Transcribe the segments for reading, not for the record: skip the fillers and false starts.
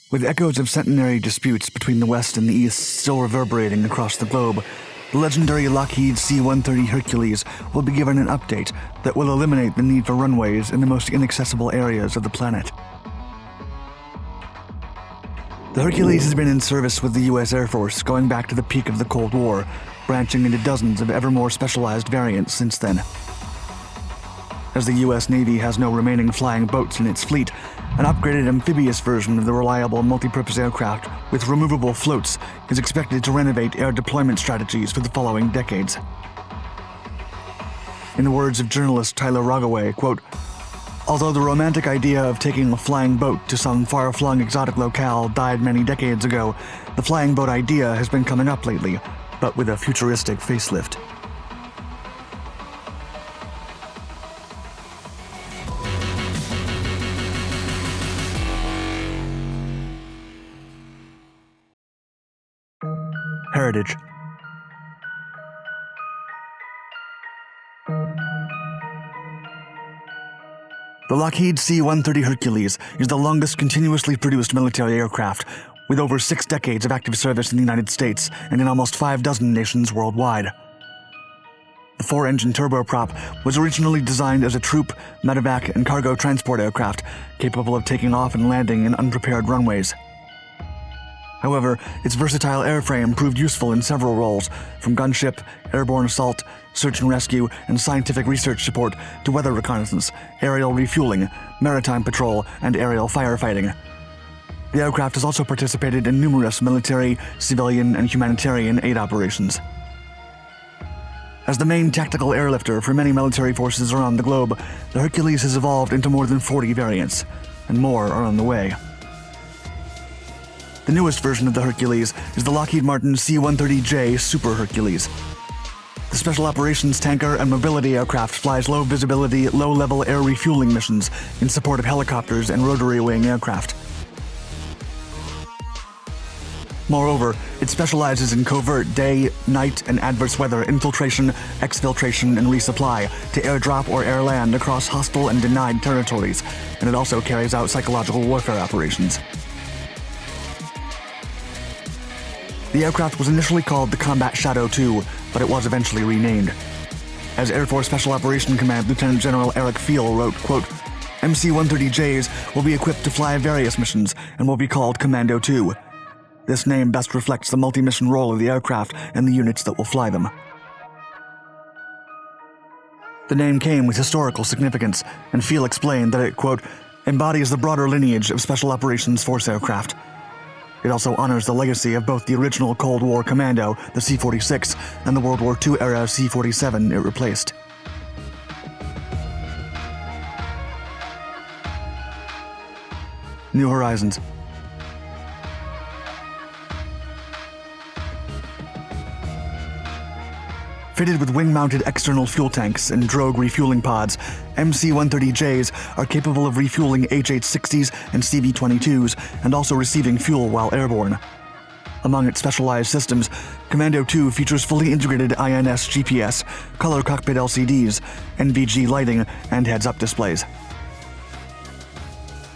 With echoes of centenary disputes between the West and the East still reverberating across the globe, the legendary Lockheed C-130 Hercules will be given an update that will eliminate the need for runways in the most inaccessible areas of the planet. The Hercules has been in service with the U.S. Air Force going back to the peak of the Cold War, branching into dozens of ever more specialized variants since then. As the U.S. Navy has no remaining flying boats in its fleet, an upgraded amphibious version of the reliable multi-purpose aircraft with removable floats is expected to renovate air deployment strategies for the following decades. In the words of journalist Tyler Rogoway, quote, "Although the romantic idea of taking a flying boat to some far-flung exotic locale died many decades ago, the flying boat idea has been coming up lately, but with a futuristic facelift." Heritage. The Lockheed C-130 Hercules is the longest continuously produced military aircraft, with over 6 decades of active service in the United States and in almost 6 nations worldwide. The 4-engine turboprop was originally designed as a troop, medevac, and cargo transport aircraft capable of taking off and landing in unprepared runways. However, its versatile airframe proved useful in several roles, from gunship, airborne assault, search and rescue, and scientific research support to weather reconnaissance, aerial refueling, maritime patrol, and aerial firefighting. The aircraft has also participated in numerous military, civilian, and humanitarian aid operations. As the main tactical airlifter for many military forces around the globe, the Hercules has evolved into more than 40 variants, and more are on the way. The newest version of the Hercules is the Lockheed Martin C-130J Super Hercules. The Special Operations Tanker and Mobility Aircraft flies low-visibility, low-level air refueling missions in support of helicopters and rotary-wing aircraft. Moreover, it specializes in covert day, night, and adverse weather infiltration, exfiltration, and resupply to airdrop or air land across hostile and denied territories, and it also carries out psychological warfare operations. The aircraft was initially called the Combat Shadow II, but it was eventually renamed. As Air Force Special Operations Command Lieutenant General Eric Fiel wrote, quote, "MC-130Js will be equipped to fly various missions and will be called Commando II. This name best reflects the multi-mission role of the aircraft and the units that will fly them." The name came with historical significance, and Fiel explained that it, quote, "embodies the broader lineage of Special Operations Force aircraft. It also honors the legacy of both the original Cold War Commando, the C-46, and the World War II-era C-47 it replaced." New Horizons. Fitted with wing-mounted external fuel tanks and drogue refueling pods, MC-130Js are capable of refueling H-860s and CV-22s and also receiving fuel while airborne. Among its specialized systems, Commando II features fully integrated INS GPS, color cockpit LCDs, NVG lighting, and heads-up displays.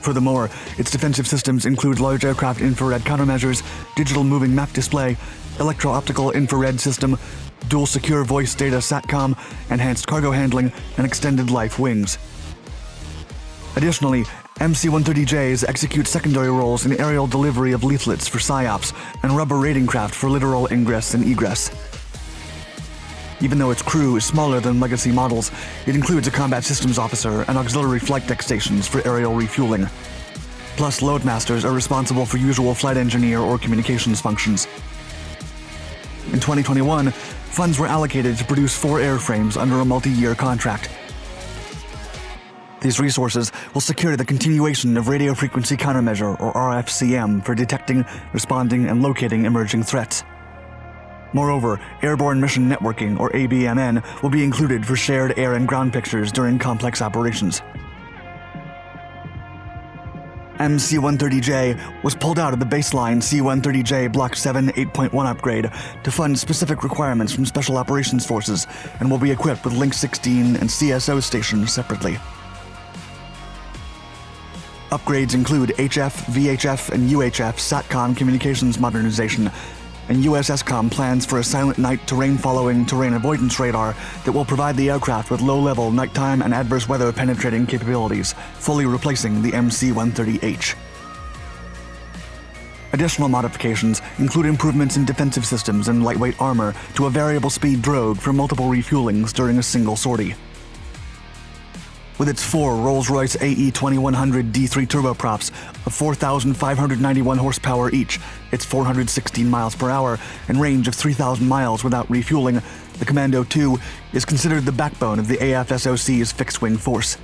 Furthermore, its defensive systems include large aircraft infrared countermeasures, digital moving map display, electro-optical infrared system, dual secure voice data SATCOM, enhanced cargo handling, and extended life wings. Additionally, MC-130Js execute secondary roles in aerial delivery of leaflets for PSYOPs and reverberating craft for littoral ingress and egress. Even though its crew is smaller than legacy models, it includes a combat systems officer and auxiliary flight deck stations for aerial refueling. Plus, loadmasters are responsible for usual flight engineer or communications functions. In 2021, funds were allocated to produce 4 airframes under a multi-year contract. These resources will secure the continuation of radio frequency countermeasure, or RFCM, for detecting, responding, and locating emerging threats. Moreover, airborne mission networking, or ABMN, will be included for shared air and ground pictures during complex operations. MC-130J was pulled out of the baseline C-130J Block 7 8.1 upgrade to fund specific requirements from Special Operations Forces and will be equipped with Link 16 and CSO stations separately. Upgrades include HF, VHF, and UHF SATCOM communications modernization, and USSCOM plans for a silent night terrain-following, terrain avoidance radar that will provide the aircraft with low-level, nighttime, and adverse weather penetrating capabilities, fully replacing the MC-130H. Additional modifications include improvements in defensive systems and lightweight armor to a variable speed drogue for multiple refuelings during a single sortie. With its 4 Rolls-Royce AE2100 D3 turboprops of 4,591 horsepower each, its 416 miles per hour, and range of 3,000 miles without refueling, the Commando II is considered the backbone of the AFSOC's fixed-wing force.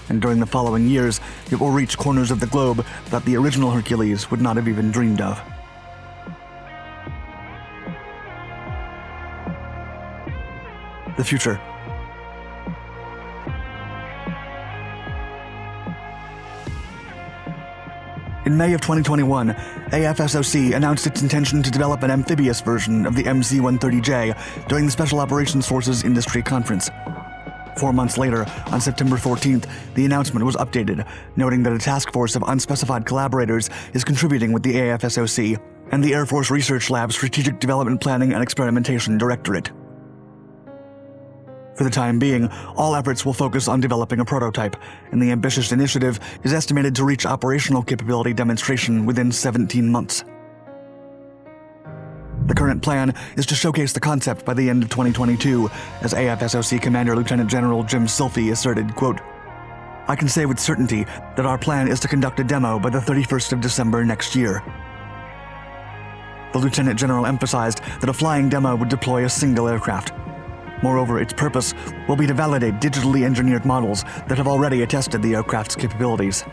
And during the following years, it will reach corners of the globe that the original Hercules would not have even dreamed of. The future. In May of 2021, AFSOC announced its intention to develop an amphibious version of the MC-130J during the Special Operations Forces Industry Conference. 4 months later, on September 14th, the announcement was updated, noting that a task force of unspecified collaborators is contributing with the AFSOC and the Air Force Research Lab's Strategic Development Planning and Experimentation Directorate. For the time being, all efforts will focus on developing a prototype, and the ambitious initiative is estimated to reach operational capability demonstration within 17 months. The current plan is to showcase the concept by the end of 2022, as AFSOC Commander Lieutenant General Jim Silphy asserted, quote, "I can say with certainty that our plan is to conduct a demo by the 31st of December next year." The Lieutenant General emphasized that a flying demo would deploy a single aircraft. Moreover, its purpose will be to validate digitally engineered models that have already attested the aircraft's capabilities.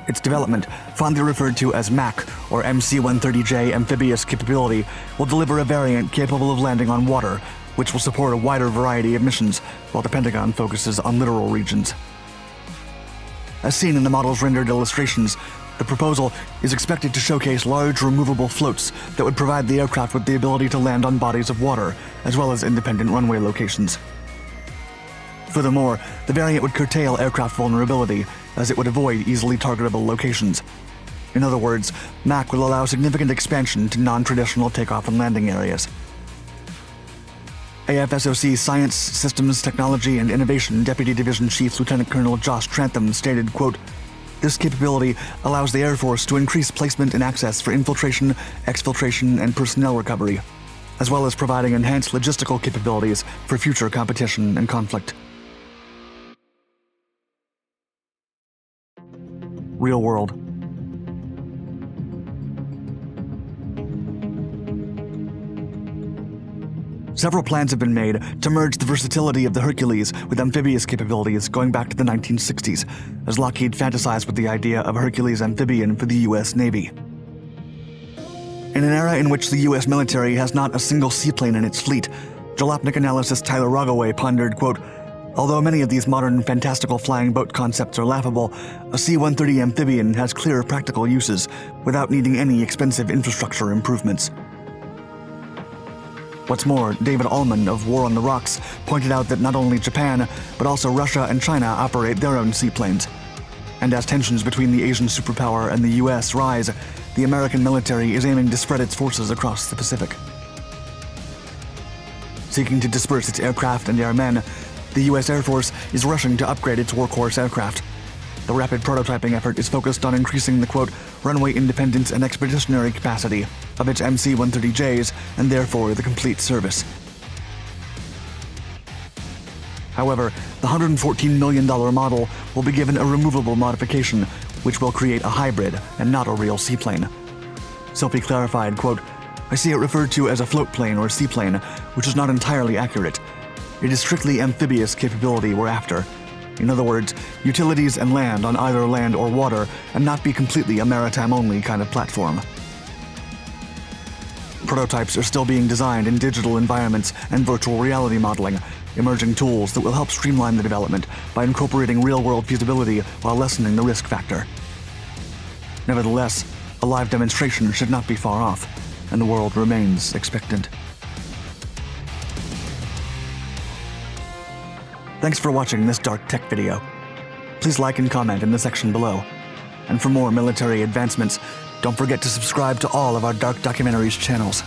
Its development, fondly referred to as MAC, or MC-130J Amphibious Capability, will deliver a variant capable of landing on water, which will support a wider variety of missions, while the Pentagon focuses on littoral regions. As seen in the model's rendered illustrations, the proposal is expected to showcase large removable floats that would provide the aircraft with the ability to land on bodies of water, as well as independent runway locations. Furthermore, the variant would curtail aircraft vulnerability, as it would avoid easily targetable locations. In other words, MAC will allow significant expansion to non-traditional takeoff and landing areas. AFSOC Science, Systems, Technology, and Innovation Deputy Division Chief Lieutenant Colonel Josh Trantham stated, quote, "This capability allows the Air Force to increase placement and access for infiltration, exfiltration, and personnel recovery, as well as providing enhanced logistical capabilities for future competition and conflict." Real world. Several plans have been made to merge the versatility of the Hercules with amphibious capabilities going back to the 1960s, as Lockheed fantasized with the idea of a Hercules amphibian for the U.S. Navy. In an era in which the U.S. military has not a single seaplane in its fleet, jalopnik analyst Tyler Rogoway pondered, quote, "Although many of these modern fantastical flying boat concepts are laughable, a C-130 amphibian has clear practical uses without needing any expensive infrastructure improvements." What's more, David Allman of War on the Rocks pointed out that not only Japan, but also Russia and China operate their own seaplanes. And as tensions between the Asian superpower and the U.S. rise, the American military is aiming to spread its forces across the Pacific. Seeking to disperse its aircraft and airmen, the U.S. Air Force is rushing to upgrade its workhorse aircraft. The rapid prototyping effort is focused on increasing the, quote, "runway independence and expeditionary capacity" of its MC-130Js, and therefore the complete service. However, the $114 million model will be given a removable modification, which will create a hybrid and not a real seaplane. Silphy clarified, quote, "I see it referred to as a float plane or seaplane, which is not entirely accurate. It is strictly amphibious capability we're after. In other words, utilities and land on either land or water, and not be completely a maritime-only kind of platform." Prototypes are still being designed in digital environments and virtual reality modeling, emerging tools that will help streamline the development by incorporating real-world feasibility while lessening the risk factor. Nevertheless, a live demonstration should not be far off, and the world remains expectant. Thanks for watching this dark tech video. please like and comment in the section below. And for more military advancements, don't forget to subscribe to all of our Dark Documentaries channels.